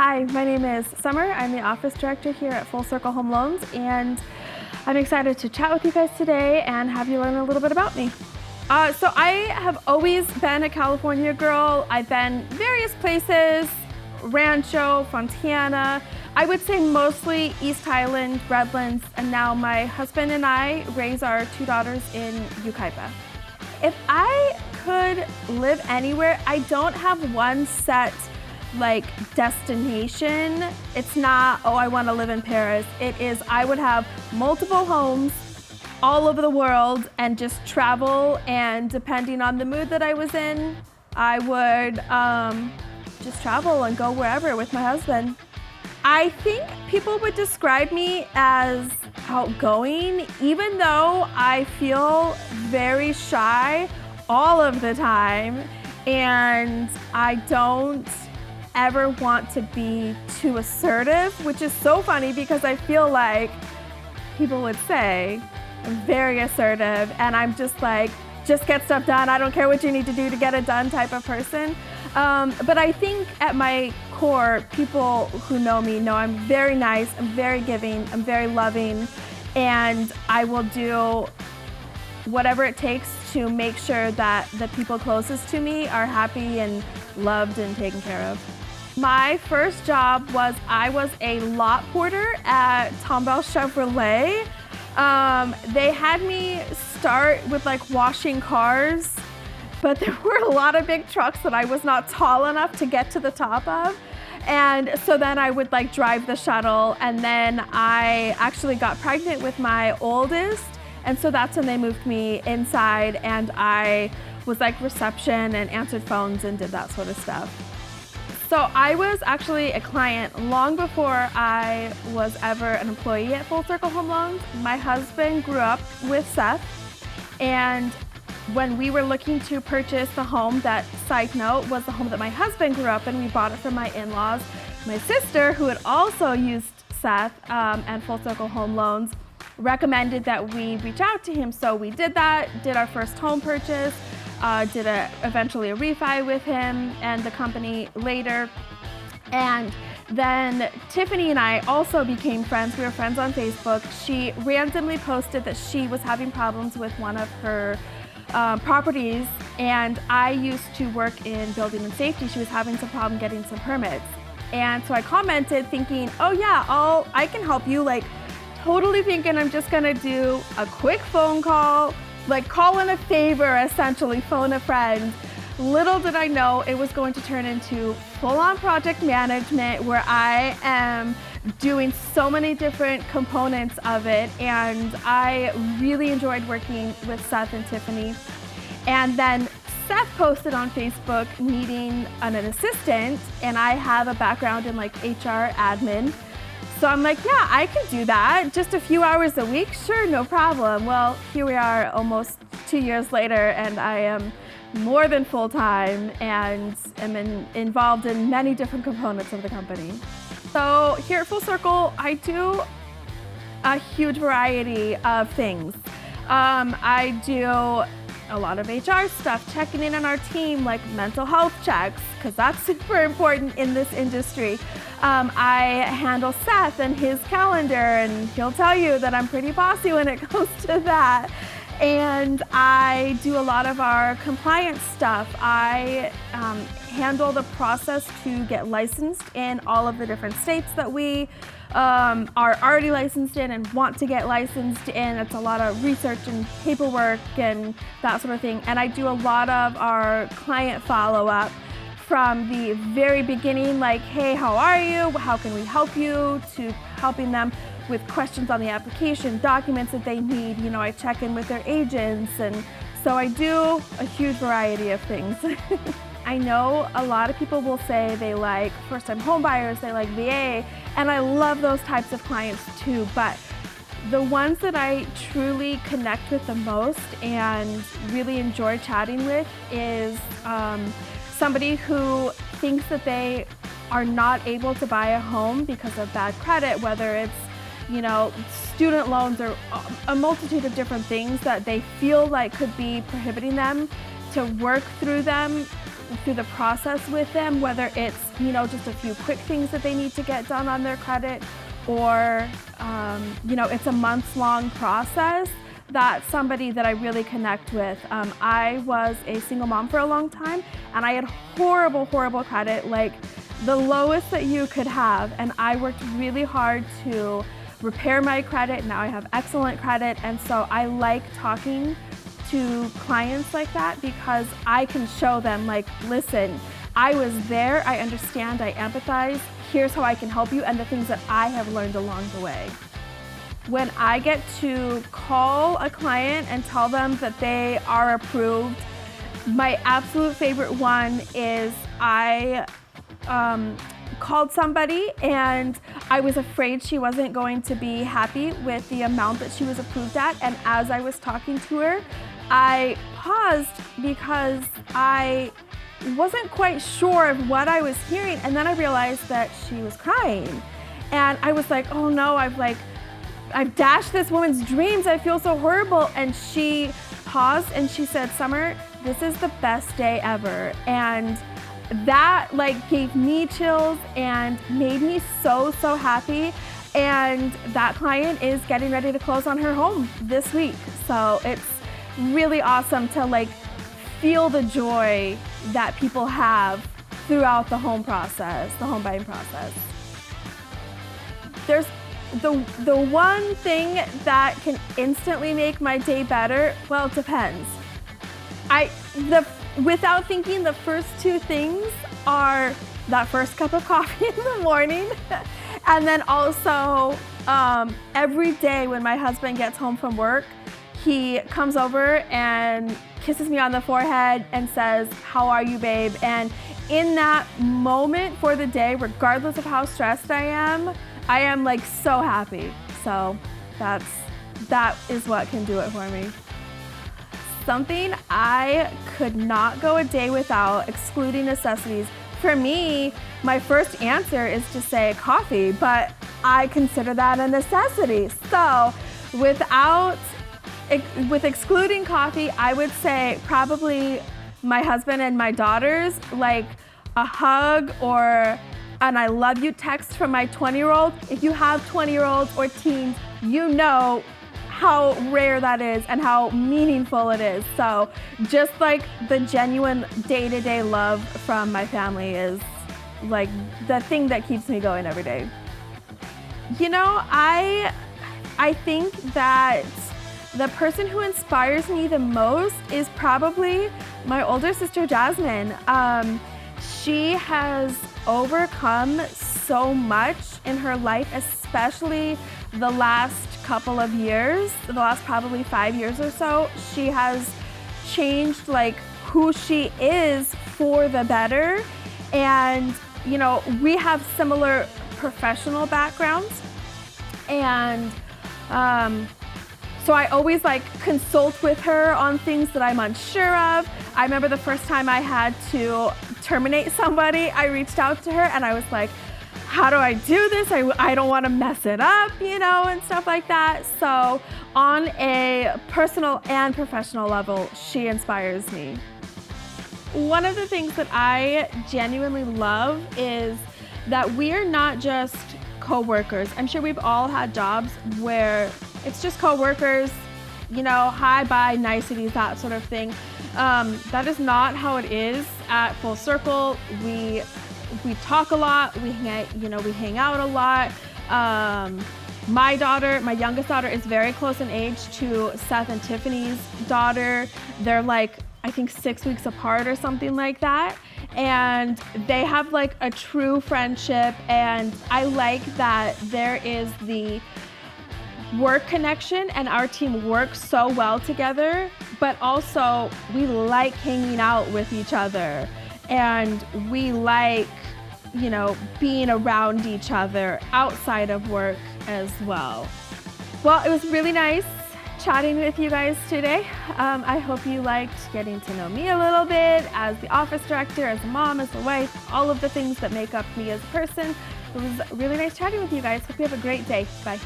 Hi, my name is Summer. I'm the office director here at Full Circle Home Loans, and I'm excited to chat with you guys today and have you learn a little bit about me. So I have always been a California girl. I've been various places, Rancho, Fontana. I would say mostly East Highland, Redlands, and now my husband and I raise our two daughters in Yucaipa. If I could live anywhere, I don't have one set destination. It's not, oh, I want to live in Paris. It is, I would have multiple homes all over the world and just travel, and depending on the mood that I was in, I would just travel and go wherever with my husband. I think people would describe me as outgoing, even though I feel very shy all of the time, and I don't ever want to be too assertive, which is so funny because I feel like people would say I'm very assertive and I'm just like, just get stuff done. I don't care what you need to do to get it done type of person. But I think at my core, people who know me know I'm very nice, I'm very giving, I'm very loving, and I will do whatever it takes to make sure that the people closest to me are happy and loved and taken care of. My first job was I was a lot porter at Tomball Chevrolet. They had me start with washing cars, but there were a lot of big trucks that I was not tall enough to get to the top of. And so then I would drive the shuttle, and then I actually got pregnant with my oldest. And so that's when they moved me inside, and I was reception and answered phones and did that sort of stuff. So I was actually a client long before I was ever an employee at Full Circle Home Loans. My husband grew up with Seth, and when we were looking to purchase the home, that, side note, was the home that my husband grew up in. We bought it from my in-laws. My sister, who had also used Seth and Full Circle Home Loans, recommended that we reach out to him. So we did that, did our first home purchase, did eventually a refi with him and the company later. And then Tiffany and I also became friends. We were friends on Facebook. She randomly posted that she was having problems with one of her properties, and I used to work in building and safety. She was having some problem getting some permits. And so I commented thinking, oh yeah, I can help you, totally thinking I'm just gonna do a quick phone call, call in a favor, essentially, phone a friend. Little did I know it was going to turn into full-on project management, where I am doing so many different components of it, and I really enjoyed working with Seth and Tiffany. And then Seth posted on Facebook needing an assistant, and I have a background in HR admin. So I'm like, yeah, I can do that. Just a few hours a week? Sure, no problem. Well, here we are almost 2 years later, and I am more than full-time and am involved in many different components of the company. So here at Full Circle, I do a huge variety of things. I do a lot of HR stuff, checking in on our team, mental health checks, because that's super important in this industry. I handle Seth and his calendar, and he'll tell you that I'm pretty bossy when it comes to that. And I do a lot of our compliance stuff. I handle the process to get licensed in all of the different states that we are already licensed in and want to get licensed in. It's a lot of research and paperwork and that sort of thing. And I do a lot of our client follow-up from the very beginning, hey, how are you? How can we help you? To helping them with questions on the application, documents that they need. I check in with their agents, and so I do a huge variety of things. I know a lot of people will say they like first-time home buyers, they like VA, and I love those types of clients too, but the ones that I truly connect with the most and really enjoy chatting with is somebody who thinks that they are not able to buy a home because of bad credit, whether it's student loans or a multitude of different things that they feel could be prohibiting them to work through them through the process with them, whether it's, just a few quick things that they need to get done on their credit, or, it's a months-long process. That's somebody that I really connect with. I was a single mom for a long time, and I had horrible credit, like the lowest that you could have. And I worked really hard to repair my credit. Now I have excellent credit. And so I like talking to clients like that, because I can show them, like, listen, I was there, I understand, I empathize, here's how I can help you, and the things that I have learned along the way. When I get to call a client and tell them that they are approved, my absolute favorite one is I called somebody and I was afraid she wasn't going to be happy with the amount that she was approved at, and as I was talking to her, I paused because I wasn't quite sure of what I was hearing, and then I realized that she was crying. And I was like, oh no, I've dashed this woman's dreams, I feel so horrible. And she paused and she said, Summer, this is the best day ever. And that gave me chills and made me so happy. And that client is getting ready to close on her home this week. So it's really awesome to feel the joy that people have throughout the home process, the home buying process. There's the one thing that can instantly make my day better, well, it depends. Without thinking, the first two things are that first cup of coffee in the morning, and then also every day when my husband gets home from work, he comes over and kisses me on the forehead and says, how are you, babe? And in that moment for the day, regardless of how stressed I am so happy. So that is what can do it for me. Something I could not go a day without, excluding necessities. For me, my first answer is to say coffee, but I consider that a necessity. So with excluding coffee, I would say probably my husband and my daughters, like a hug or an I love you text from my 20-year-old. If you have 20-year-olds or teens, you know how rare that is and how meaningful it is. So just the genuine day-to-day love from my family is the thing that keeps me going every day. I think that the person who inspires me the most is probably my older sister, Jasmine. She has overcome so much in her life, especially the last couple of years, the last probably 5 years or so. She has changed who she is for the better. And, we have similar professional backgrounds. And so I always consult with her on things that I'm unsure of. I remember the first time I had to terminate somebody, I reached out to her and I was like, how do I do this? I don't want to mess it up, and stuff like that. So on a personal and professional level, she inspires me. One of the things that I genuinely love is that we're not just co-workers. I'm sure we've all had jobs where it's just co-workers, hi, bye, niceties, that sort of thing. That is not how it is at Full Circle. We talk a lot, we hang out a lot. My youngest daughter is very close in age to Seth and Tiffany's daughter. They're I think 6 weeks apart or something like that. And they have a true friendship, and I like that there is the work connection and our team works so well together, but also we like hanging out with each other and we like, being around each other outside of work as well. Well, it was really nice chatting with you guys today. I hope you liked getting to know me a little bit as the office director, as a mom, as a wife, all of the things that make up me as a person. It was really nice chatting with you guys. Hope you have a great day. Bye.